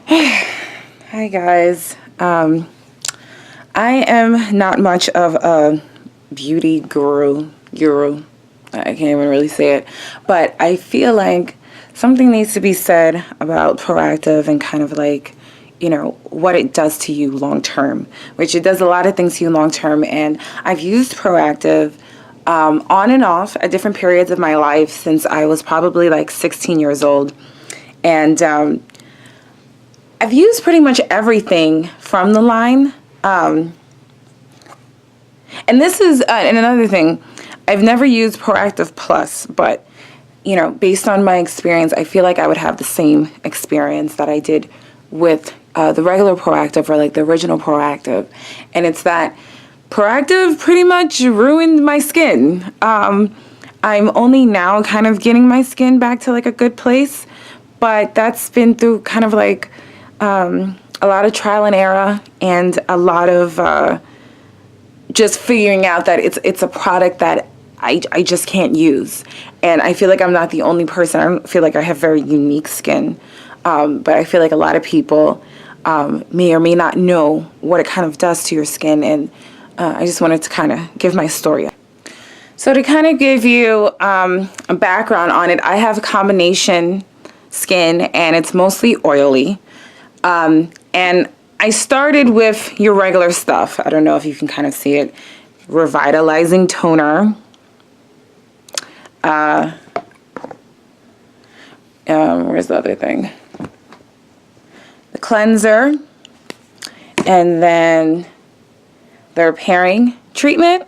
Hi guys. I am not much of a beauty guru. I can't even really say it, but I feel like something needs to be said about Proactiv and kind of like, what it does to you long term, which it does a lot of things to you long term. And I've used Proactiv on and off at different periods of my life since I was probably like 16 years old. And I've used pretty much everything from the line. And this is, and another thing, I've never used Proactiv Plus, but, based on my experience, I feel like I would have the same experience that I did with the regular Proactiv or like the original Proactiv. And it's that Proactiv pretty much ruined my skin. I'm only now kind of getting my skin back to like a good place, but that's been through kind of like a lot of trial and error and a lot of just figuring out that it's a product that I just can't use. And I feel like I'm not the only person. I don't feel like I have very unique skin, but I feel like a lot of people may or may not know what it kind of does to your skin. And I just wanted to kind of give my story. So to kind of give you a background on it, I have a combination skin and it's mostly oily. And I started with your regular stuff. I don't know if you can kind of see it. Revitalizing toner. Where's the other thing? The cleanser. And then the repairing treatment.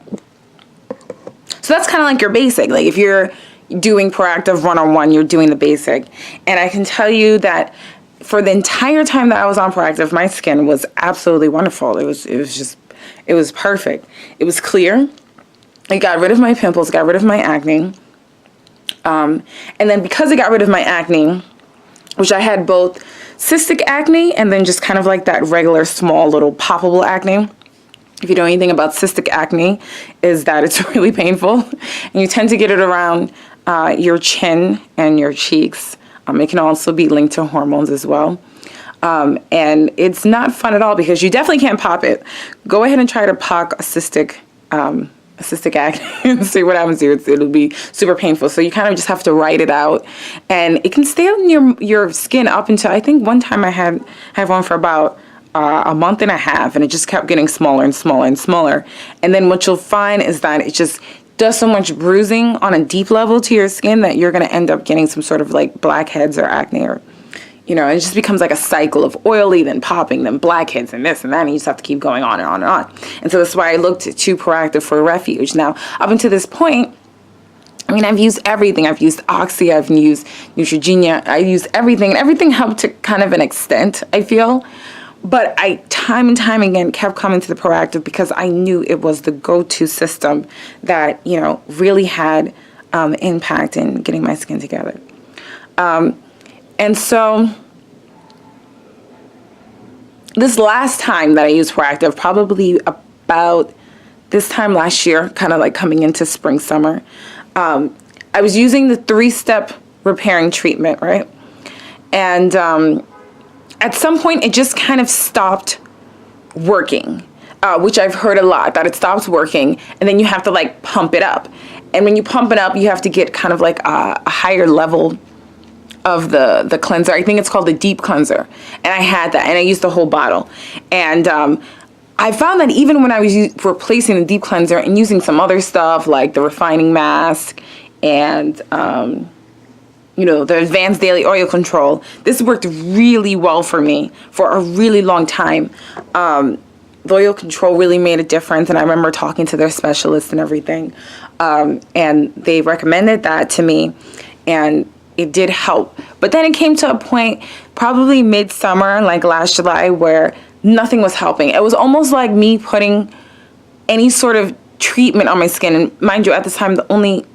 So that's kind of like your basic. Like if you're doing Proactiv one-on-one, you're doing the basic. And I can tell you that for the entire time that I was on Proactiv, my skin was absolutely wonderful. It was perfect. It was clear. It got rid of my pimples, got rid of my acne. And then because it got rid of my acne, which I had both cystic acne and then just kind of like that regular small little poppable acne. If you know anything about cystic acne, is that it's really painful. And you tend to get it around your chin and your cheeks. It can also be linked to hormones as well. And it's not fun at all because you definitely can't pop it. Go ahead and try to pop a cystic acne and see what happens to you. It'll be super painful. So you kind of just have to write it out. And it can stay on your skin up until, I think one time I had one for about a month and a half, and it just kept getting smaller and smaller and smaller. And then what you'll find is that it just does so much bruising on a deep level to your skin that you're going to end up getting some sort of like blackheads or acne, or it just becomes like a cycle of oily, then popping, then blackheads, and this and that, and you just have to keep going on and on and on. And so that's why I looked to Proactiv for a refuge. Now, up until this point, I've used everything. I've used Oxy, I've used Neutrogena, I used everything, and everything helped to kind of an extent, I feel. But I, time and time again, kept coming to the Proactiv because I knew it was the go-to system that, really had impact in getting my skin together. And so this last time that I used Proactiv, probably about this time last year, kind of like coming into spring, summer, I was using the 3-step repairing treatment, right? And at some point, it just kind of stopped working, which I've heard a lot, that it stops working, and then you have to like pump it up. And when you pump it up, you have to get kind of like a higher level of the cleanser. I think it's called the deep cleanser. And I had that, and I used the whole bottle. And I found that even when I was replacing the deep cleanser and using some other stuff like the refining mask and the advanced daily oil control, this worked really well for me for a really long time. The oil control really made a difference, and I remember talking to their specialists and everything, and they recommended that to me, and it did help. But then it came to a point, probably midsummer, like last July, where nothing was helping. It was almost like me putting any sort of treatment on my skin, and mind you, at this time, the only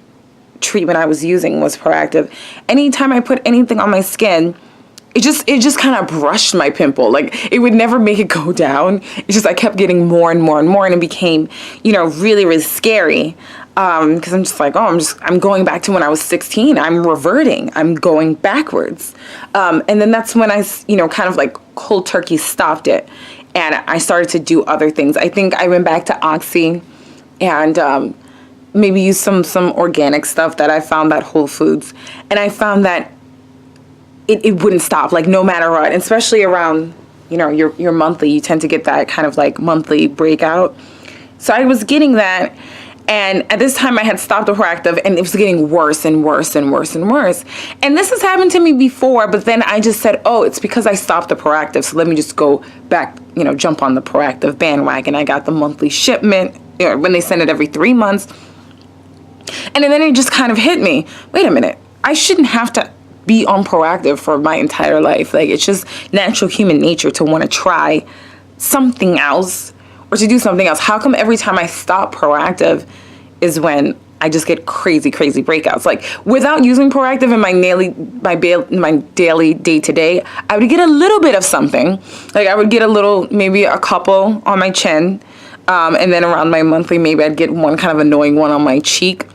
treatment I was using was Proactiv. Anytime I put anything on my skin, it just kind of brushed my pimple. Like, it would never make it go down. It's just I kept getting more and more and more, and it became, really, really scary. Because I'm just like, I'm going back to when I was 16. I'm reverting. I'm going backwards. And then that's when I, kind of like cold turkey stopped it. And I started to do other things. I think I went back to Oxy and maybe use some organic stuff that I found at Whole Foods. And I found that it wouldn't stop, like no matter what, especially around, your monthly, you tend to get that kind of like monthly breakout. So I was getting that. And at this time I had stopped the Proactiv and it was getting worse and worse and worse and worse. And this has happened to me before, but then I just said, it's because I stopped the Proactiv. So let me just go back, jump on the Proactiv bandwagon. I got the monthly shipment when they send it every 3 months. And then it just kind of hit me. Wait a minute. I shouldn't have to be on Proactiv for my entire life. Like, it's just natural human nature to want to try something else or to do something else. How come every time I stop Proactiv is when I just get crazy, crazy breakouts? Like, without using Proactiv in my daily day-to-day, I would get a little bit of something. Like, I would get maybe a couple on my chin. And then around my monthly, maybe I'd get one kind of annoying one on my cheek.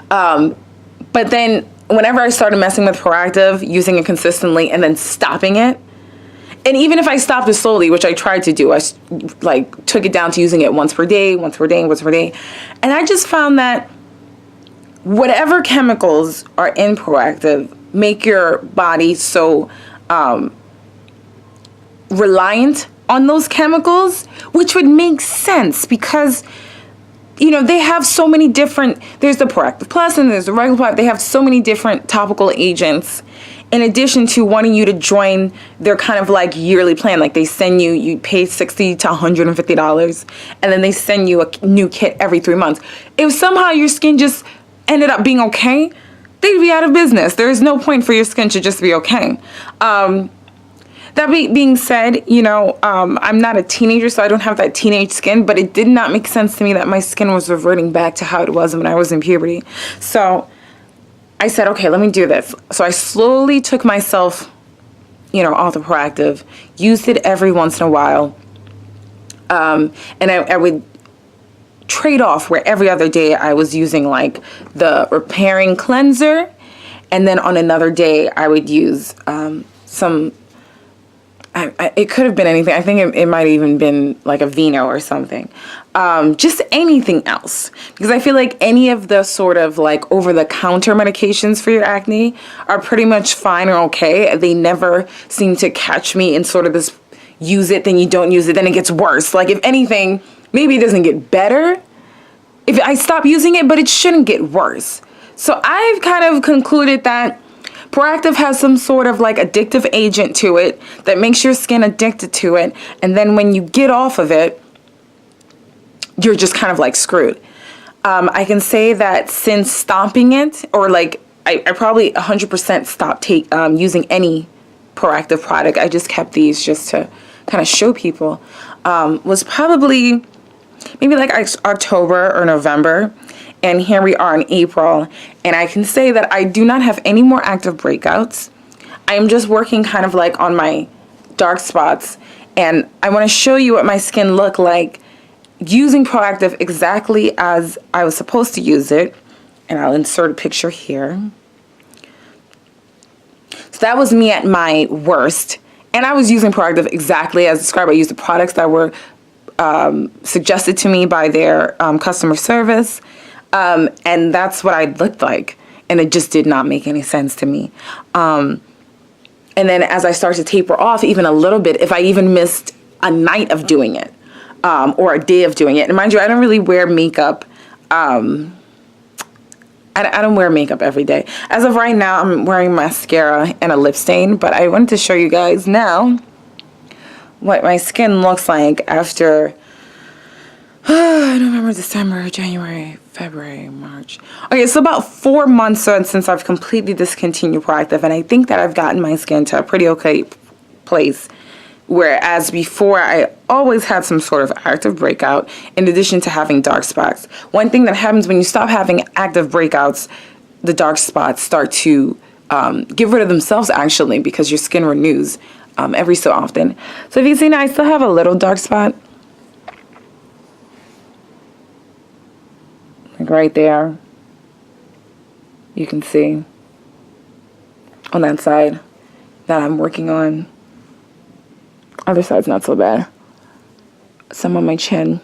But then whenever I started messing with Proactiv, using it consistently and then stopping it, and even if I stopped it slowly, which I tried to do, I took it down to using it once per day. And I just found that whatever chemicals are in Proactiv make your body so reliant on those chemicals, which would make sense because, they have so many different, there's the Proactiv Plus and there's the regular Proactiv. They have so many different topical agents in addition to wanting you to join their kind of like yearly plan. Like, they send you pay $60 to $150 and then they send you a new kit every 3 months. If somehow your skin just ended up being okay, they'd be out of business. There is no point for your skin to just be okay. That being said, I'm not a teenager, so I don't have that teenage skin, but it did not make sense to me that my skin was reverting back to how it was when I was in puberty. So I said, okay, let me do this. So I slowly took myself, off the Proactiv, used it every once in a while. And I would trade off where every other day I was using like the repairing cleanser. And then on another day I would use it could have been anything. I think it might have even been like a Vino or something. Just anything else. Because I feel like any of the sort of like over-the-counter medications for your acne are pretty much fine or okay. They never seem to catch me in sort of this use it, then you don't use it, then it gets worse. Like, if anything, maybe it doesn't get better if I stop using it, but it shouldn't get worse. So I've kind of concluded that Proactiv has some sort of like addictive agent to it that makes your skin addicted to it. And then when you get off of it, you're just kind of like screwed. I can say that since stopping it, or like I probably 100% stopped using any Proactiv product. I just kept these just to kind of show people. Was probably maybe like October or November. And here we are in April, and I can say that I do not have any more active breakouts. I am just working kind of like on my dark spots, and I want to show you what my skin looked like using Proactiv exactly as I was supposed to use it. And I'll insert a picture here. So that was me at my worst, and I was using Proactiv exactly as described. I used the products that were suggested to me by their customer service. And that's what I looked like. And it just did not make any sense to me. And then as I started to taper off even a little bit, if I even missed a night of doing it, or a day of doing it. And mind you, I don't really wear makeup. I don't wear makeup every day. As of right now, I'm wearing mascara and a lip stain. But I wanted to show you guys now what my skin looks like after November, December, January, February, March. Okay, so about 4 months since I've completely discontinued Proactiv, and I think that I've gotten my skin to a pretty okay place. Whereas before, I always had some sort of active breakout in addition to having dark spots. One thing that happens when you stop having active breakouts, the dark spots start to get rid of themselves actually, because your skin renews every so often. So if you see now, I still have a little dark spot. like right there, you can see on that side that I'm working on. Other side's not so bad. Some on my chin.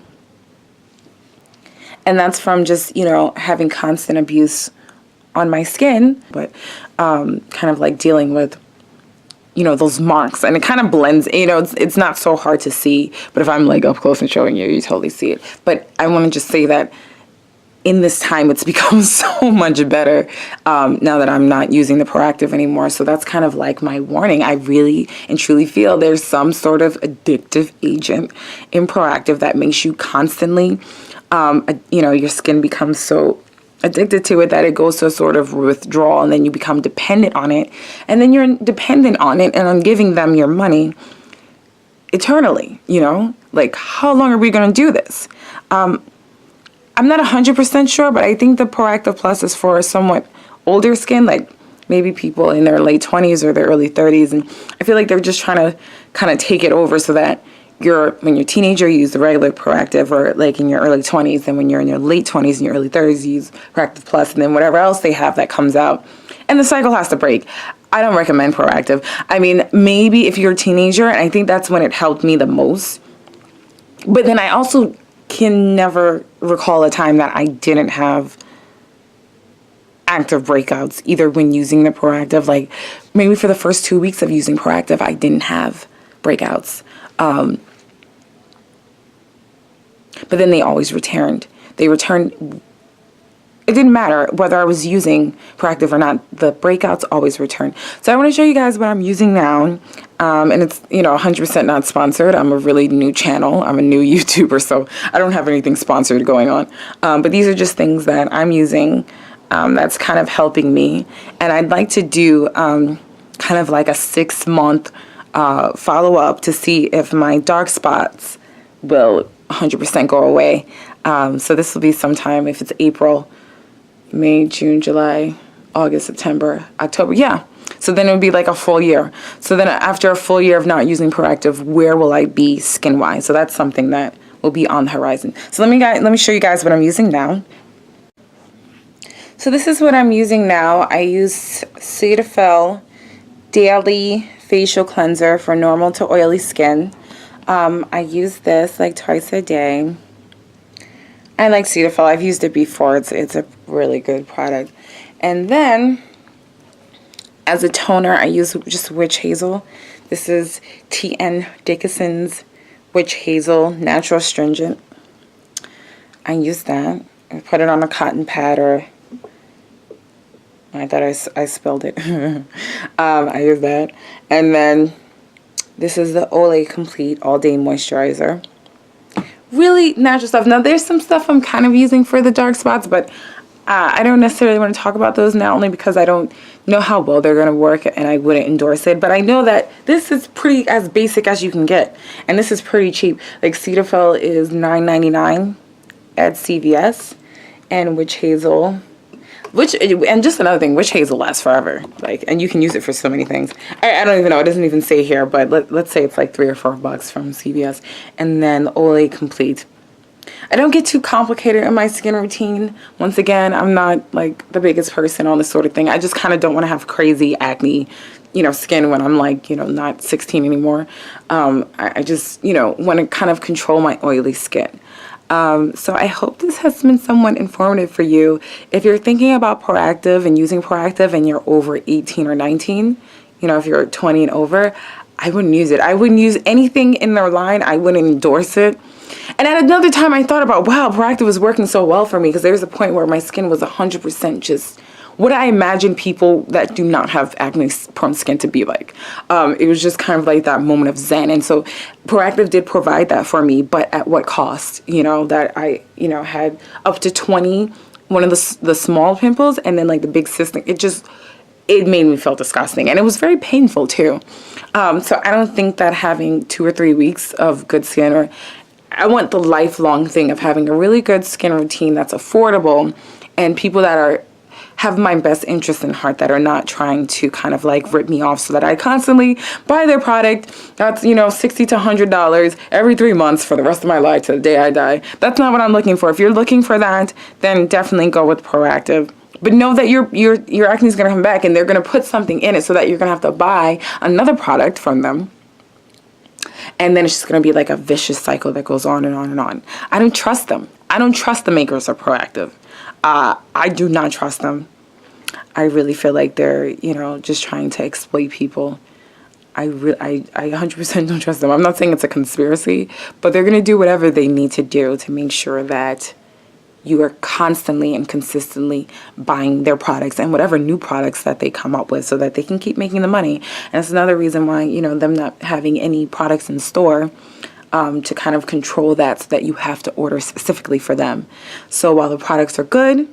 And that's from just, having constant abuse on my skin, but kind of like dealing with, those marks. And it kind of blends, it's not so hard to see, but if I'm like up close and showing you, you totally see it. But I want to just say that in this time, it's become so much better now that I'm not using the Proactiv anymore. So that's kind of like my warning. I really and truly feel there's some sort of addictive agent in Proactiv that makes you constantly, your skin becomes so addicted to it that it goes to a sort of withdrawal, and then you become dependent on it. And then you're dependent on it and on giving them your money eternally, Like, how long are we going to do this? I'm not 100% sure, but I think the Proactiv Plus is for somewhat older skin, like maybe people in their late 20s or their early 30s. And I feel like they're just trying to kind of take it over so that when you're a teenager, you use the regular Proactiv, or like in your early 20s, and when you're in your late 20s and your early 30s, you use Proactiv Plus, and then whatever else they have that comes out. And the cycle has to break. I don't recommend Proactiv. I mean, maybe if you're a teenager, and I think that's when it helped me the most. But then I also can never recall a time that I didn't have active breakouts, either when using the Proactiv. Like maybe for the first 2 weeks of using Proactiv, I didn't have breakouts. But then they always returned. They returned. It didn't matter whether I was using Proactiv or not. The breakouts always return. So I want to show you guys what I'm using now. And it's, 100% not sponsored. I'm a really new channel. I'm a new YouTuber, so I don't have anything sponsored going on. But these are just things that I'm using that's kind of helping me. And I'd like to do kind of like a 6-month follow-up to see if my dark spots will 100% go away. So this will be sometime, if it's April, May, June, July, August, September, October. Yeah. So then it would be like a full year. So then after a full year of not using Proactiv, where will I be skin-wise? So that's something that will be on the horizon. So let me show you guys what I'm using now. So this is what I'm using now. I use Cetaphil Daily Facial Cleanser for normal to oily skin. I use this like twice a day. I like Cetaphil. I've used it before. It's a really good product. And then as a toner, I use just witch hazel. This is T.N. Dickinson's Witch Hazel Natural Astringent. I use that. I put it on a cotton pad, or I thought I spilled it. I use that. And then this is the Olay Complete All Day Moisturizer. Really natural stuff. Now there's some stuff I'm kind of using for the dark spots, but I don't necessarily want to talk about those now, only because I don't know how well they're going to work and I wouldn't endorse it. But I know that this is pretty as basic as you can get. And this is pretty cheap. Like Cetaphil is $9.99 at CVS. And Witch Hazel, and just another thing, Witch Hazel lasts forever. And you can use it for so many things. I don't even know. It doesn't even say here, but let's say it's like $3 or $4 from CVS. And then Olay Complete. I don't get too complicated in my skin routine. Once again, I'm not like the biggest person on this sort of thing. I just kind of don't want to have crazy acne, skin when I'm like, not 16 anymore. I just, want to kind of control my oily skin. So I hope this has been somewhat informative for you. If you're thinking about Proactiv and using Proactiv and you're over 18 or 19, if you're 20 and over, I wouldn't use it. I wouldn't use anything in their line. I wouldn't endorse it. And at another time, I thought about, wow, Proactiv was working so well for me, because there was a point where my skin was 100% just what I imagine people that do not have acne-prone skin to be like. It was just kind of like that moment of zen. And so Proactiv did provide that for me, but at what cost? That I, had up to 20, one of the small pimples, and then like the big cyst. It made me feel disgusting, and it was very painful too. So I don't think that having 2 or 3 weeks of good skin, I want the lifelong thing of having a really good skin routine that's affordable, and people that are have my best interest in heart, that are not trying to kind of like rip me off so that I constantly buy their product. That's, you know, $60 to $100 every 3 months for the rest of my life to the day I die. That's not what I'm looking for. If you're looking for that, then definitely go with Proactiv. But know that your acne is going to come back, and they're going to put something in it so that you're going to have to buy another product from them. And then it's just going to be like a vicious cycle that goes on and on and on. I don't trust them. I don't trust the makers of Proactiv. I do not trust them. I really feel like they're, you know, just trying to exploit people. I 100% don't trust them. I'm not saying it's a conspiracy, but they're going to do whatever they need to do to make sure that you are constantly and consistently buying their products and whatever new products that they come up with so that they can keep making the money. And that's another reason why, you know, them not having any products in store to kind of control that, so that you have to order specifically for them. So while the products are good,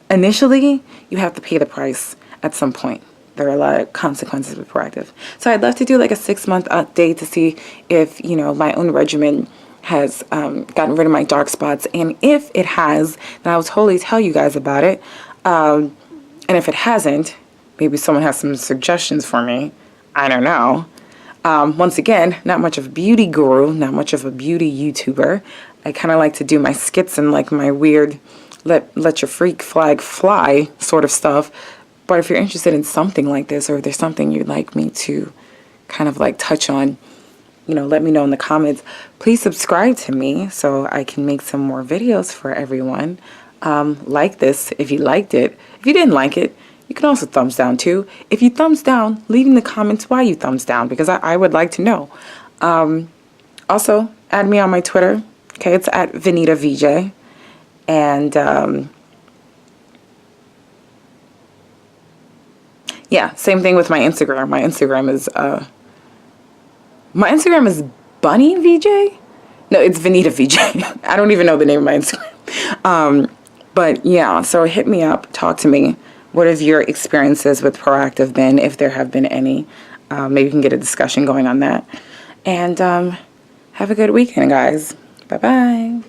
initially, you have to pay the price at some point. There are a lot of consequences with Proactiv. So I'd love to do like a 6-month update to see if, you know, my own regimen has gotten rid of my dark spots. And if it has, then I'll totally tell you guys about it. And if it hasn't, maybe someone has some suggestions for me. I don't know. Once again, not much of a beauty guru, not much of a beauty YouTuber. I kind of like to do my skits and like my weird let your freak flag fly sort of stuff. But if you're interested in something like this, or if there's something you'd like me to kind of like touch on, you know, let me know in the comments. Please subscribe to me so I can make some more videos for everyone. Like this if you liked it. If you didn't like it, you can also thumbs down too. If you thumbs down, leave in the comments why you thumbs down, because I would like to know. Also, add me on my Twitter. Okay, it's at VanitaVJ. And yeah, same thing with my Instagram. My Instagram is BunnyVJ? No, it's VanitaVJ. I don't even know the name of my Instagram. But yeah, so hit me up, talk to me. What have your experiences with Proactiv been, if there have been any? Maybe we can get a discussion going on that. And have a good weekend, guys. Bye-bye.